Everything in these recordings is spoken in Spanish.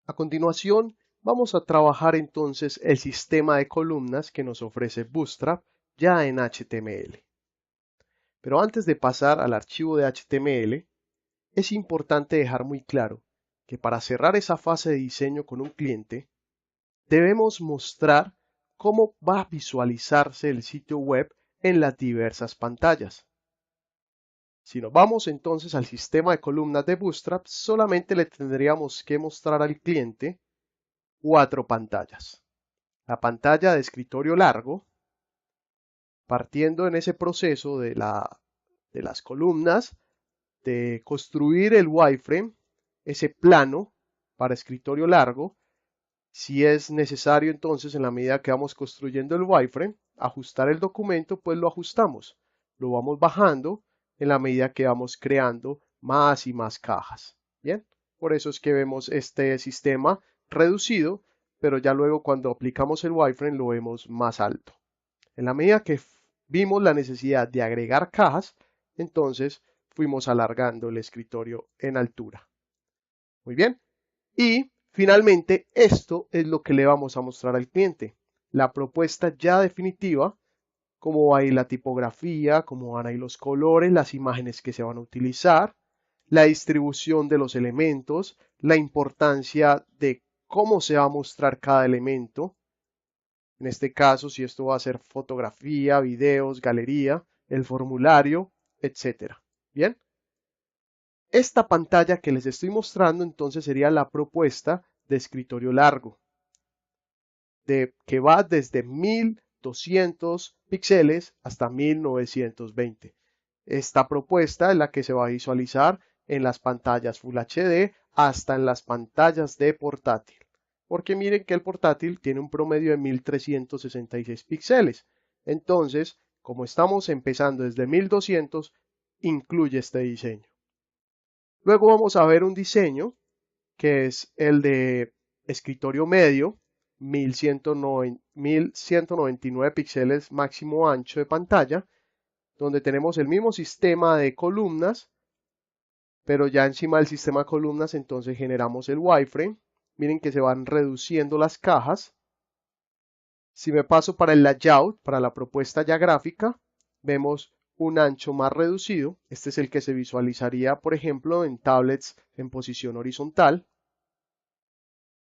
A continuación, vamos a trabajar entonces el sistema de columnas que nos ofrece Bootstrap ya en HTML. Pero antes de pasar al archivo de HTML, es importante dejar muy claro que para cerrar esa fase de diseño con un cliente, debemos mostrar cómo va a visualizarse el sitio web en las diversas pantallas. Si nos vamos entonces al sistema de columnas de Bootstrap, solamente le tendríamos que mostrar al cliente 4 pantallas. La pantalla de escritorio largo, partiendo en ese proceso de las columnas, de construir el wireframe, ese plano para escritorio largo. Si es necesario entonces, en la medida que vamos construyendo el wireframe, ajustar el documento, pues lo ajustamos. Lo vamos bajando en la medida que vamos creando más y más cajas. Bien, por eso es que vemos este sistema reducido, pero ya luego cuando aplicamos el wireframe lo vemos más alto. En la medida que vimos la necesidad de agregar cajas, entonces fuimos alargando el escritorio en altura. Muy bien. Y finalmente, esto es lo que le vamos a mostrar al cliente. La propuesta ya definitiva, cómo va a ir la tipografía, cómo van a ir los colores, las imágenes que se van a utilizar, la distribución de los elementos, la importancia de cómo se va a mostrar cada elemento. En este caso, si esto va a ser fotografía, videos, galería, el formulario, etcétera. Bien. Esta pantalla que les estoy mostrando entonces sería la propuesta de escritorio largo, que va desde 1200 píxeles hasta 1920. Esta propuesta es la que se va a visualizar en las pantallas Full HD hasta en las pantallas de portátil. Porque miren que el portátil tiene un promedio de 1366 píxeles. Entonces, como estamos empezando desde 1200, incluye este diseño. Luego vamos a ver un diseño que es el de escritorio medio, 1199 píxeles máximo ancho de pantalla, donde tenemos el mismo sistema de columnas, pero ya encima del sistema de columnas entonces generamos el wireframe. Miren que se van reduciendo las cajas. Si me paso para el layout, para la propuesta ya gráfica, vemos un ancho más reducido. Este es el que se visualizaría, por ejemplo, en tablets en posición horizontal.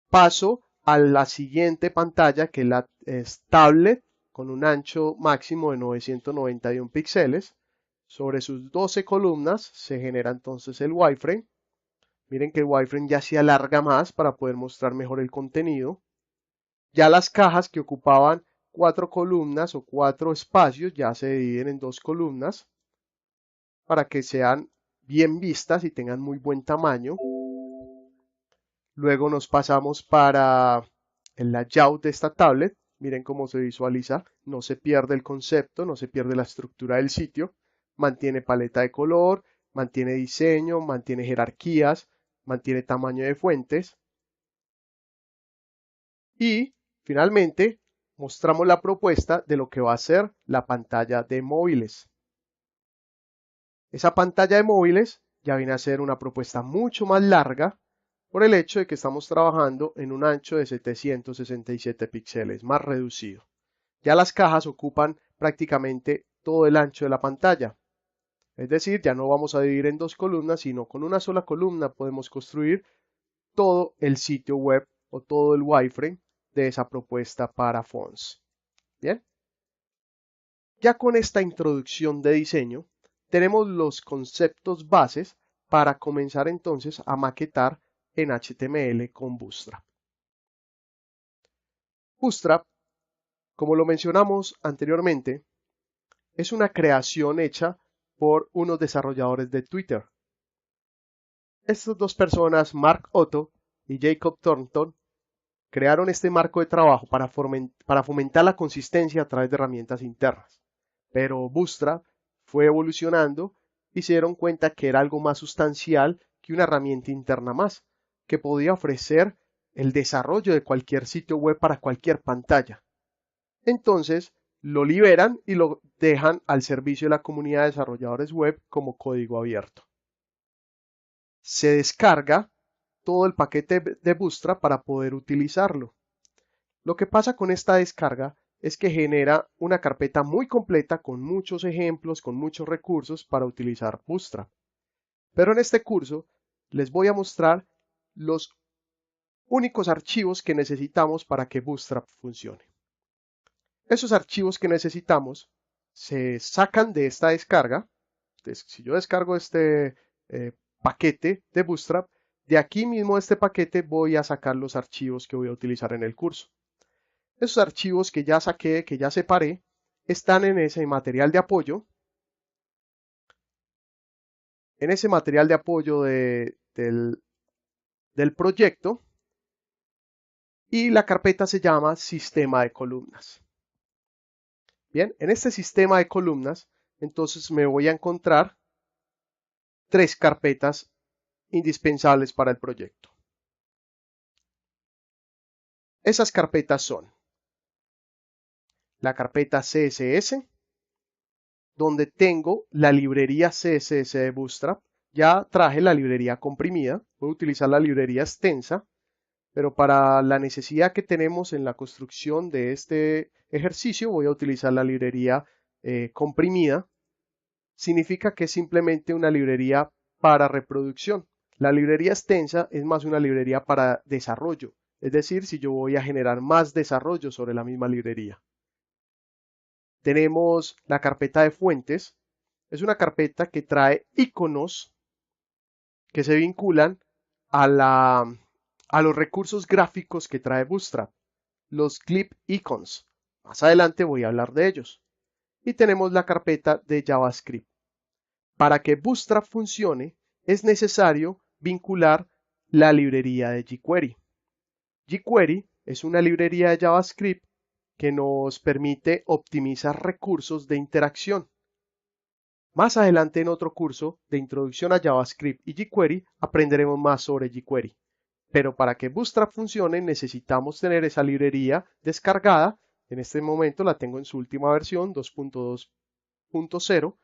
Paso a la siguiente pantalla, que es tablet, con un ancho máximo de 991 píxeles. Sobre sus 12 columnas se genera entonces el wireframe. Miren que el wireframe ya se alarga más para poder mostrar mejor el contenido. Ya las cajas que ocupaban 4 columnas o 4 espacios ya se dividen en 2 columnas para que sean bien vistas y tengan muy buen tamaño. Luego nos pasamos para el layout de esta tablet. Miren cómo se visualiza. No se pierde el concepto, no se pierde la estructura del sitio. Mantiene paleta de color, mantiene diseño, mantiene jerarquías, mantiene tamaño de fuentes. Y finalmente mostramos la propuesta de lo que va a ser la pantalla de móviles. Esa pantalla de móviles ya viene a ser una propuesta mucho más larga por el hecho de que estamos trabajando en un ancho de 767 píxeles, más reducido. Ya las cajas ocupan prácticamente todo el ancho de la pantalla. Es decir, ya no vamos a dividir en 2 columnas, sino con una sola columna podemos construir todo el sitio web o todo el wireframe de esa propuesta para fonts. Bien. Ya con esta introducción de diseño, tenemos los conceptos bases para comenzar entonces a maquetar en HTML con Bootstrap. Bootstrap, como lo mencionamos anteriormente, es una creación hecha por unos desarrolladores de Twitter. Estas dos personas, Mark Otto y Jacob Thornton, crearon este marco de trabajo para fomentar la consistencia a través de herramientas internas. Pero Bootstrap fue evolucionando y se dieron cuenta que era algo más sustancial que una herramienta interna más, que podía ofrecer el desarrollo de cualquier sitio web para cualquier pantalla. Entonces, lo liberan y lo dejan al servicio de la comunidad de desarrolladores web como código abierto. Se descarga todo el paquete de Bootstrap para poder utilizarlo. Lo que pasa con esta descarga es que genera una carpeta muy completa con muchos ejemplos, con muchos recursos para utilizar Bootstrap. Pero en este curso les voy a mostrar los únicos archivos que necesitamos para que Bootstrap funcione. Esos archivos que necesitamos se sacan de esta descarga. Entonces, si yo descargo este paquete de Bootstrap, de aquí mismo de este paquete voy a sacar los archivos que voy a utilizar en el curso. Esos archivos que ya saqué, que ya separé, están en ese material de apoyo. En ese material de apoyo del proyecto, y la carpeta se llama sistema de columnas. Bien, en este sistema de columnas, entonces me voy a encontrar 3 carpetas indispensables para el proyecto. Esas carpetas son la carpeta CSS, donde tengo la librería CSS de Bootstrap. Ya traje la librería comprimida, voy a utilizar la librería extensa, pero para la necesidad que tenemos en la construcción de este ejercicio voy a utilizar la librería comprimida. Significa que es simplemente una librería para reproducción. La librería extensa es más una librería para desarrollo, es decir, si yo voy a generar más desarrollo sobre la misma librería. Tenemos la carpeta de fuentes, es una carpeta que trae iconos que se vinculan a los recursos gráficos que trae Bootstrap, los clip icons. Más adelante voy a hablar de ellos. Y tenemos la carpeta de JavaScript. Para que Bootstrap funcione, es necesario vincular la librería de jQuery. jQuery es una librería de JavaScript que nos permite optimizar recursos de interacción. Más adelante en otro curso de introducción a JavaScript y jQuery aprenderemos más sobre jQuery. Pero para que Bootstrap funcione necesitamos tener esa librería descargada. En este momento la tengo en su última versión 2.2.0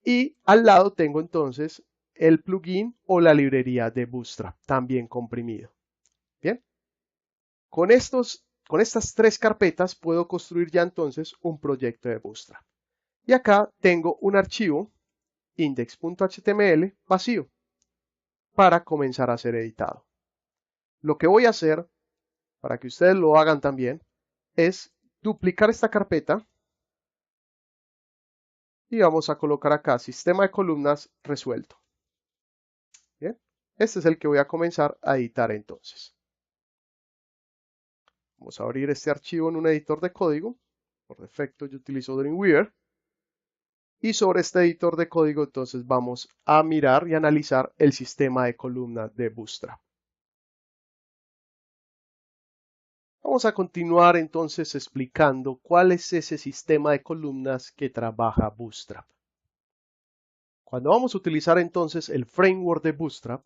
y al lado tengo entonces el plugin o la librería de Bootstrap también comprimido. Bien, con estas 3 carpetas puedo construir ya entonces un proyecto de Bootstrap. Y acá tengo un archivo index.html vacío para comenzar a ser editado. Lo que voy a hacer, para que ustedes lo hagan también, es duplicar esta carpeta y vamos a colocar acá sistema de columnas resuelto. Bien, este es el que voy a comenzar a editar entonces. Vamos a abrir este archivo en un editor de código. Por defecto yo utilizo Dreamweaver. Y sobre este editor de código entonces vamos a mirar y analizar el sistema de columnas de Bootstrap. Vamos a continuar entonces explicando cuál es ese sistema de columnas que trabaja Bootstrap. Cuando vamos a utilizar entonces el framework de Bootstrap,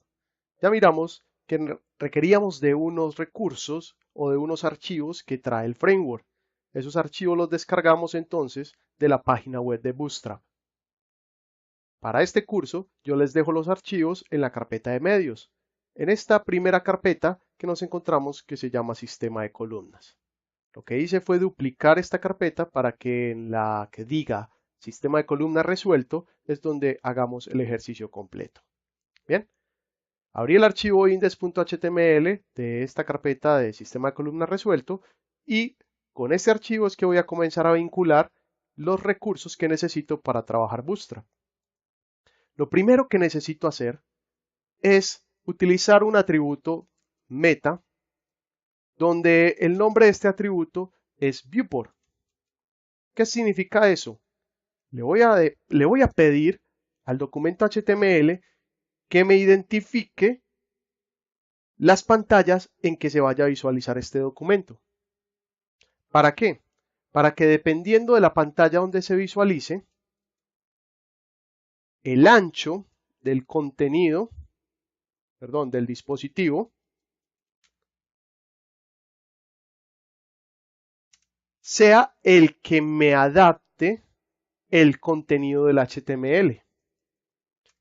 ya miramos que requeríamos de unos recursos o de unos archivos que trae el framework. Esos archivos los descargamos entonces de la página web de Bootstrap. Para este curso yo les dejo los archivos en la carpeta de medios, en esta primera carpeta que nos encontramos que se llama sistema de columnas. Lo que hice fue duplicar esta carpeta para que en la que diga sistema de columnas resuelto es donde hagamos el ejercicio completo. Bien, abrí el archivo index.html de esta carpeta de sistema de columnas resuelto y con este archivo es que voy a comenzar a vincular los recursos que necesito para trabajar Bootstrap. Lo primero que necesito hacer es utilizar un atributo meta donde el nombre de este atributo es viewport. ¿Qué significa eso? Le voy a pedir al documento HTML que me identifique las pantallas en que se vaya a visualizar este documento. ¿Para qué? Para que dependiendo de la pantalla donde se visualice, el ancho del contenido, del dispositivo, sea el que me adapte el contenido del HTML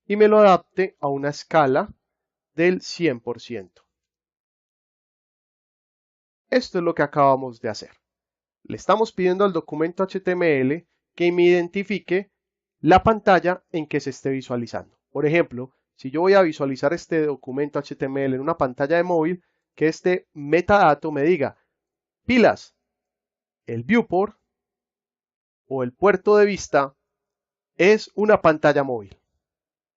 y me lo adapte a una escala del 100%. Esto es lo que acabamos de hacer. Le estamos pidiendo al documento HTML que me identifique la pantalla en que se esté visualizando. Por ejemplo, si yo voy a visualizar este documento HTML en una pantalla de móvil, que este metadato me diga, pilas, el viewport o el puerto de vista es una pantalla móvil.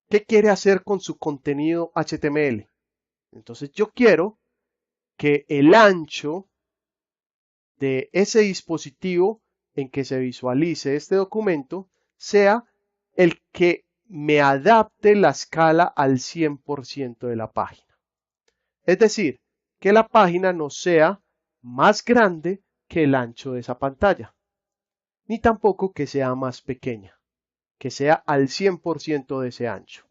¿Qué quiere hacer con su contenido HTML? Entonces yo quiero que el ancho de ese dispositivo en que se visualice este documento sea el que me adapte la escala al 100% de la página. Es decir, que la página no sea más grande que el ancho de esa pantalla, ni tampoco que sea más pequeña, que sea al 100% de ese ancho.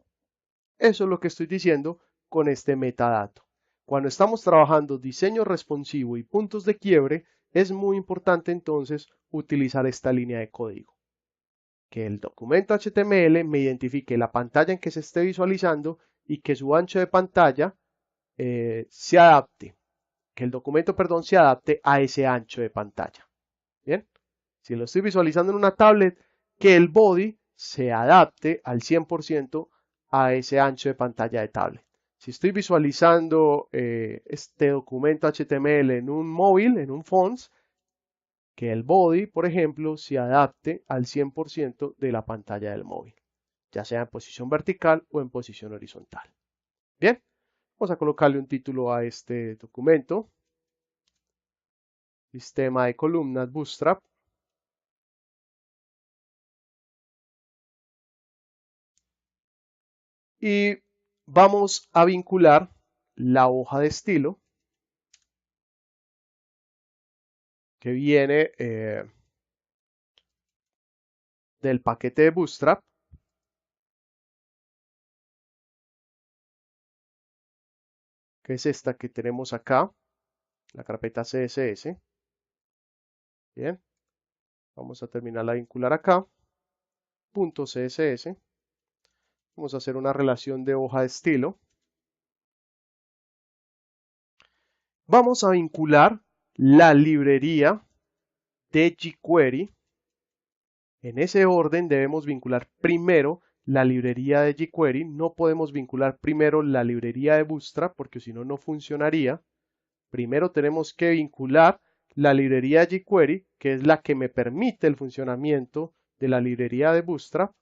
Eso es lo que estoy diciendo con este metadato. Cuando estamos trabajando diseño responsivo y puntos de quiebre, es muy importante entonces utilizar esta línea de código. Que el documento HTML me identifique la pantalla en que se esté visualizando y que su ancho de pantalla se adapte. Que el documento, perdón, se adapte a ese ancho de pantalla. Bien. Si lo estoy visualizando en una tablet, que el body se adapte al 100% a ese ancho de pantalla de tablet. Si estoy visualizando este documento HTML en un móvil, en un fonts, que el body, por ejemplo, se adapte al 100% de la pantalla del móvil, ya sea en posición vertical o en posición horizontal. Bien, vamos a colocarle un título a este documento. Sistema de columnas Bootstrap. Y vamos a vincular la hoja de estilo que viene del paquete de Bootstrap, que es esta que tenemos acá, la carpeta CSS. Bien, vamos a terminarla de vincular acá, punto CSS. Vamos a hacer una relación de hoja de estilo. Vamos a vincular la librería de jQuery. En ese orden debemos vincular primero la librería de jQuery. No podemos vincular primero la librería de Bootstrap porque si no, no funcionaría. Primero tenemos que vincular la librería de jQuery, que es la que me permite el funcionamiento de la librería de Bootstrap.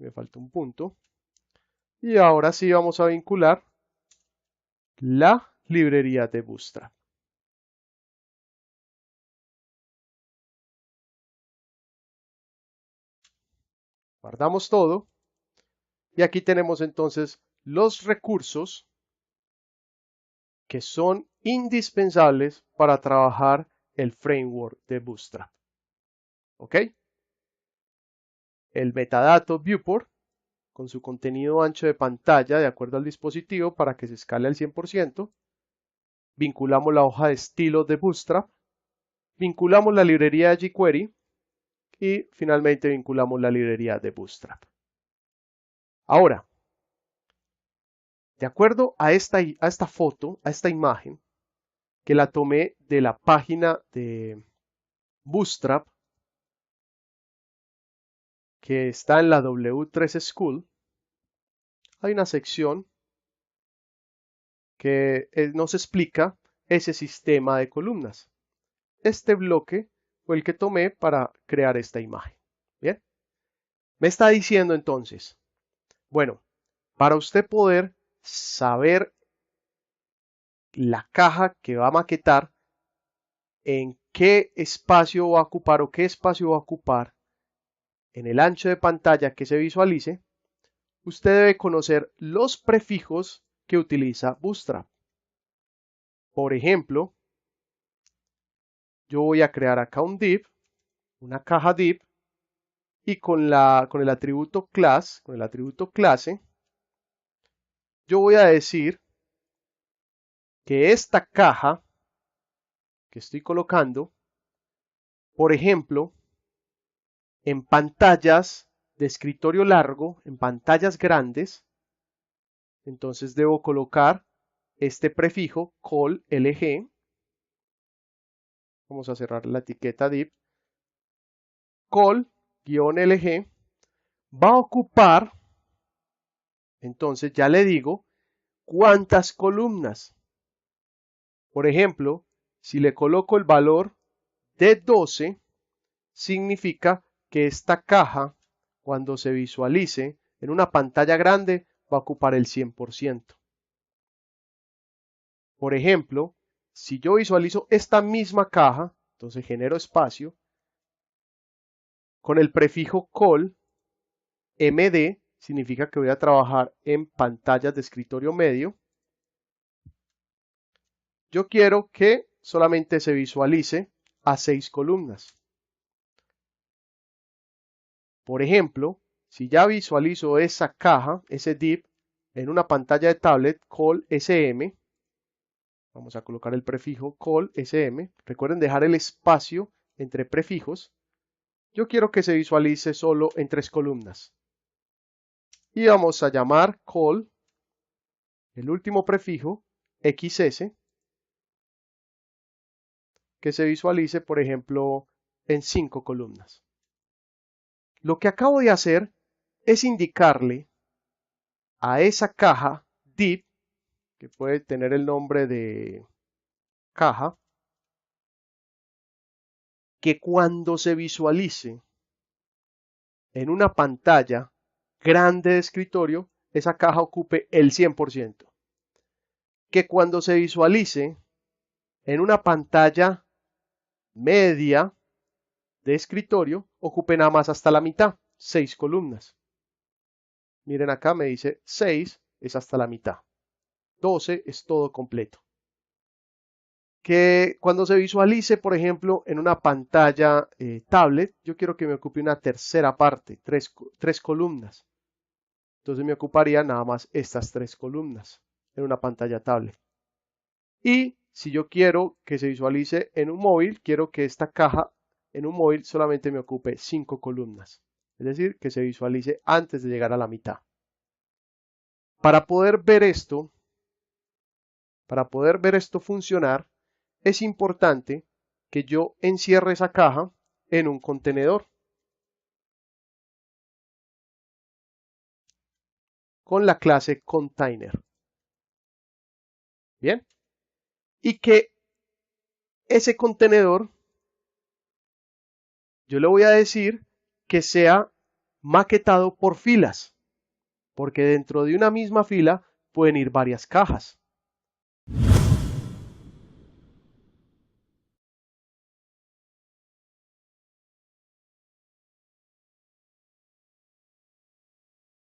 Me falta un punto. Y ahora sí vamos a vincular la librería de Bootstrap. Guardamos todo. Y aquí tenemos entonces los recursos que son indispensables para trabajar el framework de Bootstrap. ¿Ok? El metadato viewport con su contenido ancho de pantalla de acuerdo al dispositivo para que se escale al 100%. Vinculamos la hoja de estilo de Bootstrap. Vinculamos la librería de jQuery. Y finalmente vinculamos la librería de Bootstrap. Ahora, de acuerdo a esta foto, a esta imagen, que la tomé de la página de Bootstrap, que está en la W3 School, hay una sección que nos explica ese sistema de columnas. Este bloque fue el que tomé para crear esta imagen. Bien, me está diciendo entonces, bueno, para usted poder saber la caja que va a maquetar, en qué espacio va a ocupar o qué espacio va a ocupar en el ancho de pantalla que se visualice, usted debe conocer los prefijos que utiliza Bootstrap. Por ejemplo, yo voy a crear acá un div, una caja div, y con el atributo class, con el atributo clase, yo voy a decir que esta caja que estoy colocando, por ejemplo, en pantallas de escritorio largo, en pantallas grandes, Entonces debo colocar este prefijo call.lg. Vamos a cerrar la etiqueta div. Call-lg va a ocupar, entonces ya le digo, cuántas columnas. Por ejemplo, si le coloco el valor de 12, significa que esta caja, cuando se visualice en una pantalla grande, va a ocupar el 100%. Por ejemplo, si yo visualizo esta misma caja, entonces genero espacio, con el prefijo call, md, significa que voy a trabajar en pantallas de escritorio medio. Yo quiero que solamente se visualice a 6 columnas. Por ejemplo, si ya visualizo esa caja, ese div, en una pantalla de tablet, call sm, vamos a colocar el prefijo call sm, recuerden dejar el espacio entre prefijos, yo quiero que se visualice solo en 3 columnas. Y vamos a llamar call, el último prefijo, xs, que se visualice, por ejemplo, en 5 columnas. Lo que acabo de hacer es indicarle a esa caja div, que puede tener el nombre de caja, que cuando se visualice en una pantalla grande de escritorio, esa caja ocupe el 100%. Que cuando se visualice en una pantalla media de escritorio, ocupe nada más hasta la mitad, 6 columnas. Miren acá, me dice 6 es hasta la mitad. 12 es todo completo. Que cuando se visualice, por ejemplo, en una pantalla tablet, yo quiero que me ocupe una tercera parte, 3 columnas. Entonces me ocuparía nada más estas 3 columnas en una pantalla tablet. Y si yo quiero que se visualice en un móvil, quiero que esta caja en un móvil solamente me ocupe 5 columnas. Es decir, que se visualice antes de llegar a la mitad. Para poder ver esto funcionar, es importante que yo encierre esa caja en un contenedor con la clase container. Bien. Y que ese contenedor, yo le voy a decir que sea maquetado por filas, porque dentro de una misma fila pueden ir varias cajas.